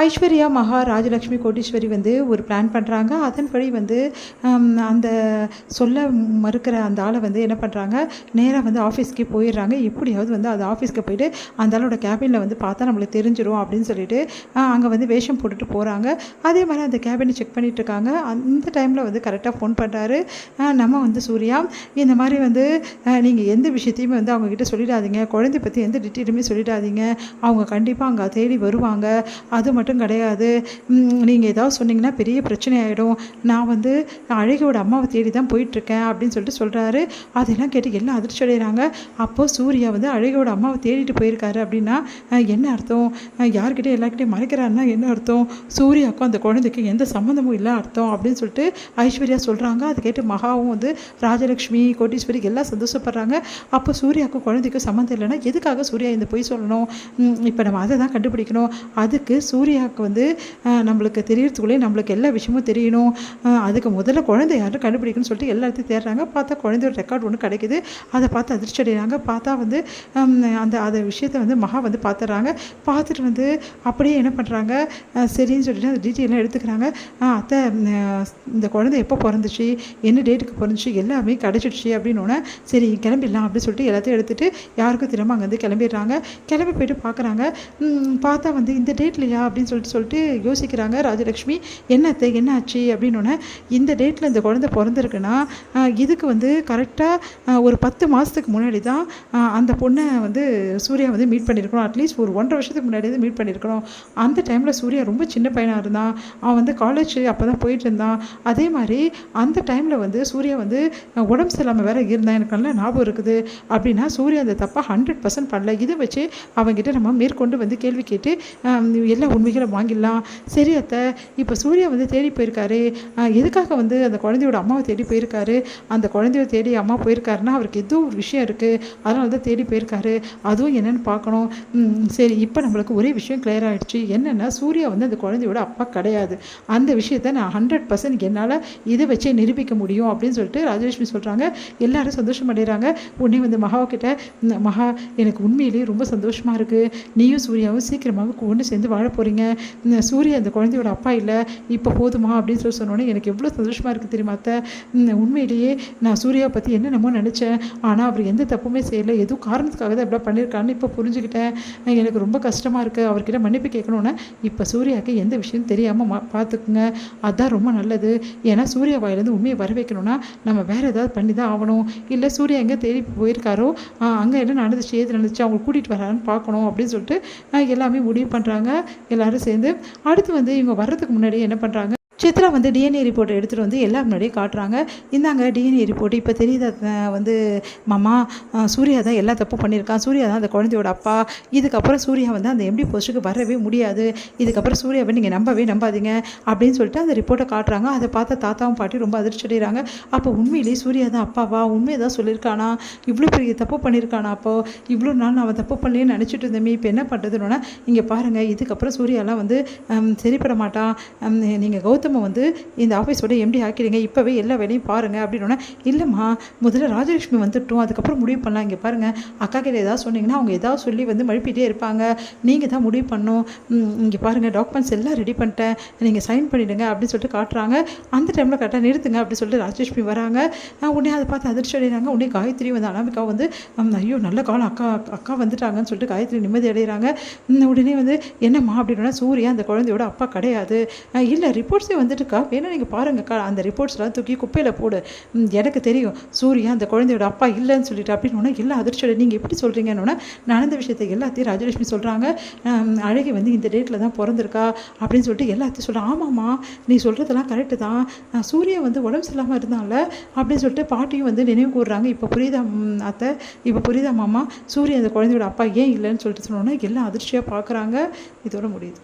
ஐஸ்வர்யா, மகா, ராஜலக்ஷ்மி, கோட்டீஸ்வரி வந்து ஒரு பிளான் பண்ணுறாங்க. அதன்படி வந்து அந்த சொல்ல மறுக்கிற அந்த ஆளை வந்து என்ன பண்ணுறாங்க, நேராக வந்து ஆஃபீஸ்க்கே போயிடுறாங்க. எப்படியாவது வந்து அது ஆஃபீஸ்க்கு போயிட்டு அந்த ஆளோட கேபினில் வந்து பார்த்தா நம்மளுக்கு தெரிஞ்சிடும் அப்படின்னு சொல்லிட்டு அங்கே வந்து வேஷம் போட்டுட்டு போகிறாங்க. அதே மாதிரி அந்த கேபினை செக் பண்ணிகிட்டு இருக்காங்க. அந்த டைமில் வந்து கரெக்டாக ஃபோன் பண்ணுறாரு நம்ம வந்து சூர்யா. இந்த மாதிரி வந்து நீங்கள் எந்த விஷயத்தையுமே வந்து அவங்கக்கிட்ட சொல்லிடாதீங்க, குழந்தை பற்றி எந்த டீட்டெயிலுமே சொல்லிடாதீங்க, அவங்க கண்டிப்பாக அங்கே தேடி வருவாங்க, அது மட்டும் கிடையாது, நீங்கள் ஏதாவது சொன்னீங்கன்னா பெரிய பிரச்சனை ஆகிடும், நான் வந்து அழகியோட அம்மாவை தேடி தான் போயிட்டுருக்கேன் அப்படின்னு சொல்லிட்டு சொல்கிறாரு. அதெல்லாம் கேட்டு எல்லாம் அதிர்ச்சி அடைகிறாங்க. அப்போது சூர்யா வந்து அழகியோட அம்மாவை தேடிட்டு போயிருக்காரு அப்படின்னா என்ன அர்த்தம், யார்கிட்டே எல்லாருக்கிட்டையும் மறைக்கிறாருன்னா என்ன அர்த்தம், சூர்யாவுக்கும் அந்த குழந்தைக்கு எந்த சம்மந்தமும் இல்லை அர்த்தம் அப்படின்னு சொல்லிட்டு ஐஸ்வர்யா சொல்கிறாங்க. அதை கேட்டு மகாவும் வந்து ராஜலக்ஷ்மி, கோட்டீஸ்வரி எல்லாம் சந்தோஷப்படுறாங்க. அப்போ சூர்யாவுக்கும் குழந்தைக்கும் சம்மந்தம் இல்லைன்னா எதுக்காக சூர்யா இந்த பொய் சொல்லணும், இப்போ நம்ம அதை தான் கண்டுபிடிக்கணும், அதுக்கு சூர்யாவுக்கு வந்து நம்மளுக்கு தெரியறதுக்குள்ளே நம்மளுக்கு எல்லா விஷயமும் தெரியணும், அதுக்கு முதல்ல குழந்தை யாரும் கண்டுபிடிக்கணும்னு சொல்லிட்டு எல்லாத்தையும் தேடுறாங்க. பார்த்தா குழந்தையோட ரெக்கார்ட் ஒன்று கிடைக்குது. அதை பார்த்து அதிர்ச்சி அடைகிறாங்க. பார்த்தா வந்து அந்த விஷயத்தை வந்து மகா வந்து பார்த்துட்றாங்க. பார்த்துட்டு வந்து அப்படியே என்ன பண்ணுறாங்க, சரின்னு சொல்லிட்டு அந்த டீட்டெயிலாம் எடுத்துக்கிறாங்க. அத்தை, இந்த குழந்தை எப்போ பிறந்துச்சு, என்ன டேட்டுக்கு பிறந்துச்சு, எல்லாமே கிடச்சிடுச்சு அப்படின்னோடனே சரி கிளம்பிடலாம் அப்படின்னு சொல்லிட்டு எல்லாத்தையும் எடுத்துகிட்டு யாருக்கும் திரும்ப அங்கேருந்து கிளம்பிடுறாங்க. கிளம்பி போயிட்டு பார்க்குறாங்க. பார்த்தா வந்து இந்த டேட்லையா அப்படின்னு சொல்லிட்டு யோசிக்கிறாங்க. ராஜலக்ஷ்மி என்னத்தை என்ன ஆச்சு அப்படின்னோடனே இந்த டேட்டில் இந்த குழந்தை பிறந்திருக்குன்னா இதுக்கு வந்து கரெக்டாக ஒரு 10 மாதத்துக்கு முன்னாடி தான் அந்த பொண்ணை வந்து சூர்யா வந்து மீட் பண்ணியிருக்கணும். அட்லீஸ்ட் ஒரு 1.5 வருஷத்துக்கு முன்னாடி வந்து மீட் பண்ணியிருக்கணும். அந்த டைமில் சூர்யா ரொம்ப சின்ன பையனாக இருந்தான், அவன் வந்து காலேஜ் அப்போ தான் போயிட்டு இருந்தான். அதே மாதிரி அந்த டைமில் வந்து சூர்யா வந்து உடம்பு சரியில்லாமல் வேற இருந்தான், எனக்கு நல்லா ஞாபகம் இருக்குது. அப்படின்னா சூர்யா அந்த தப்பாக 100% பண்ணல. இதை வச்சு அவங்ககிட்ட நம்ம மேற்கொண்டு வந்து கேள்வி கேட்டு எல்லா உண்மைகளை வாங்கிடலாம். சரி அத்தை, இப்போ சூர்யா வந்து தேடி போயிருக்காரு, எதுக்காக வந்து அந்த குழந்தையோட அம்மாவை தேடி போயிருக்காரு, அந்த குழந்தைய தேடி அம்மா போயிருக்காருன்னா அவருக்கு ஏதோ ஒரு விஷயம் இருக்குது, அதனால தான் தேடி போயிருக்காரு, அதுவும் என்னென்னு பார்க்கணும். சரி, இப்போ நம்மளுக்கு ஒரே விஷயம் கிளியர் ஆகிடுச்சு, என்னென்னா சூர்யா வந்து அந்த குழந்தையோட அப்பா கிடையாது. அந்த விஷயத்தை நான் 100% என்னால் இதை வச்சே நிரூபிக்க முடியும் அப்படின்னு சொல்லிட்டு ராஜலட்சுமி சொல்கிறாங்க. எல்லாரும் சந்தோஷம் அடைகிறாங்க. உடனே வந்து மகாக்கிட்ட, மகா எனக்கு உண்மையிலேயே ரொம்ப சந்தோஷமாக இருக்குது, நீயும் சூர்யாவும் சீக்கிரமாக ஒன்று சேர்ந்து வாழ போகிறீங்க, சூர்யா அந்த குழந்தையோட அப்பா இல்லை, இப்போ போதுமா அப்படின்னு சொன்னோன்னே எனக்கு எவ்வளோ சந்தோஷமாக இருக்குது தெரியுமா அத்தை. உண்மையிலேயே நான் சூர்யாவை பற்றி என்னென்னமோ நினச்சேன், ஆனால் அவர் எந்த தப்புமே செய்யலை, எதுவும் காரணத்துக்காக தான் இப்படி பண்ணியிருக்கான்னு இப்போ புரிஞ்சுக்கிட்டேன். எனக்கு ரொம்ப கஷ்டமாக இருக்குது, அவர்கிட்ட மன்னிப்பு கேட்கணுன்னு. இப்போ சூர்யாவுக்கு எந்த விஷயம் தெரியாமல் பார்த்துக்குங்க, அதுதான் ரொம்ப நல்லது. ஏன்னா சூர்யா வாயிலேருந்து உண்மையை வர வைக்கணும்னா நம்ம வேறு ஏதாவது பண்ணி தான் ஆகணும். இல்லை சூர்யா எங்கே தேடி போயிருக்காரோ அங்கே என்ன நடந்துச்சு, ஏது நடந்துச்சு, அவங்க கூட்டிகிட்டு வரான்னு பார்க்கணும் அப்படின்னு சொல்லிட்டு எல்லாமே முடிவு பண்ணுறாங்க எல்லோரும் சேர்ந்து. அடுத்து வந்து இவங்க வர்றதுக்கு முன்னாடி என்ன பண்ணுறாங்க, சித்ரா வந்து டிஎன்ஏ ரிப்போர்ட்டை எடுத்துகிட்டு வந்து எல்லா முன்னாடியே காட்டுறாங்க. இந்தாங்க டிஎன்ஏ ரிப்போர்ட், இப்போ தெரியுதா வந்து மாமா, சூர்யா தான் எல்லா தப்பும் பண்ணியிருக்கான், சூர்யா தான் அந்த குழந்தையோட அப்பா, இதுக்கப்புறம் சூர்யா வந்து அந்த எம்டி போஸ்ட்டுக்கு வரவே முடியாது, இதுக்கப்புறம் சூர்யாவை நீங்கள் நம்பாதீங்க அப்படின்னு சொல்லிட்டு அந்த ரிப்போர்ட்டை காட்டுறாங்க. அதை பார்த்த தாத்தாவும் பாட்டி ரொம்ப அதிர்ச்சி அடைகிறாங்க. அப்போ உண்மையிலேயே சூர்யா தான் அப்பாவா, உண்மையை தான் சொல்லியிருக்கானா, இவ்வளோ பெரிய தப்பு பண்ணியிருக்கானா, அப்போது இவ்வளோ நாள் நான் தப்பு பண்ணலேன்னு நினச்சிட்டு இருந்தேமே, இப்போ என்ன பண்ணுறதுன்னா இங்கே பாருங்கள், இதுக்கப்புறம் சூர்யாலாம் வந்து சரிப்பட மாட்டான், நீங்கள் கௌதம் வந்து இந்த ஆஃபீஸோட எம்டி ஆக்கிடுங்க, இப்போவே எல்லா வேலையும் பாருங்கள் அப்படின்னா. இல்லைம்மா, முதல்ல ராஜலட்சுமி வந்துட்டோம், அதுக்கப்புறம் முடிவு பண்ணலாம். இங்கே பாருங்கள், அக்கா கிட்ட ஏதாவது சொன்னீங்கன்னா அவங்க ஏதாவது சொல்லி வந்து மழுப்பிட்டே இருப்பாங்க, நீங்கள் தான் முடிவு பண்ணணும். இங்கே பாருங்கள், டாக்குமெண்ட்ஸ் எல்லாம் ரெடி பண்ணிட்டேன், நீங்கள் சைன் பண்ணிவிடுங்க அப்படின்னு சொல்லிட்டு காட்டுறாங்க. அந்த டைமில் கரெக்டாக நிறுத்துங்க அப்படின்னு சொல்லிட்டு ராஜலட்சுமி வராங்க. உடனே அதை பார்த்து அதிர்ச்சி அடைகிறாங்க. உடனே காயத்ரி வந்து அனாமிகா வந்து ஐயோ நல்ல காலம், அக்கா வந்துட்டாங்கன்னு சொல்லிட்டு காயத்ரி நிம்மதி அடைகிறாங்க. உடனே வந்து என்னம்மா அப்படின்னா, சூர்யா அந்த குழந்தையோட அப்பா கிடையாது, இல்லை ரிப்போர்ட்ஸே வந்துட்டுக்கா, வேணா நீங்கள் பாருங்கக்கா, அந்த ரிப்போர்ட்ஸ்லாம் தூக்கி குப்பையில் போடு, எனக்கு தெரியும் சூர்யா அந்த குழந்தையோட அப்பா இல்லைன்னு சொல்லிட்டு அப்படின்னு. எல்லாம் அதிர்ச்சியோட நீங்கள் எப்படி சொல்கிறீங்கன்னு நடந்த விஷயத்தை எல்லாத்தையும் ராஜலட்சுமி சொல்கிறாங்க. அழகி வந்து இந்த டேட்டில் தான் பிறந்திருக்கா அப்படின்னு சொல்லிட்டு எல்லாத்தையும் சொல்கிறேன். ஆமாம்மா, நீ சொல்கிறதெல்லாம் கரெக்டு தான், சூர்யா வந்து உடம்பு சரியில்லாமல் இருந்தால அப்படின்னு சொல்லிட்டு பாட்டியும் வந்து நினைவு கூறுறாங்க. இப்போ புரியுதா அத்தை, இப்போ புரியுதா மாமா, சூர்யா அந்த குழந்தையோட அப்பா ஏன் இல்லைன்னு சொல்லிட்டு சொன்னோன்னா எல்லாம் அதிர்ச்சியாக பார்க்குறாங்க. இதோட முடியுது.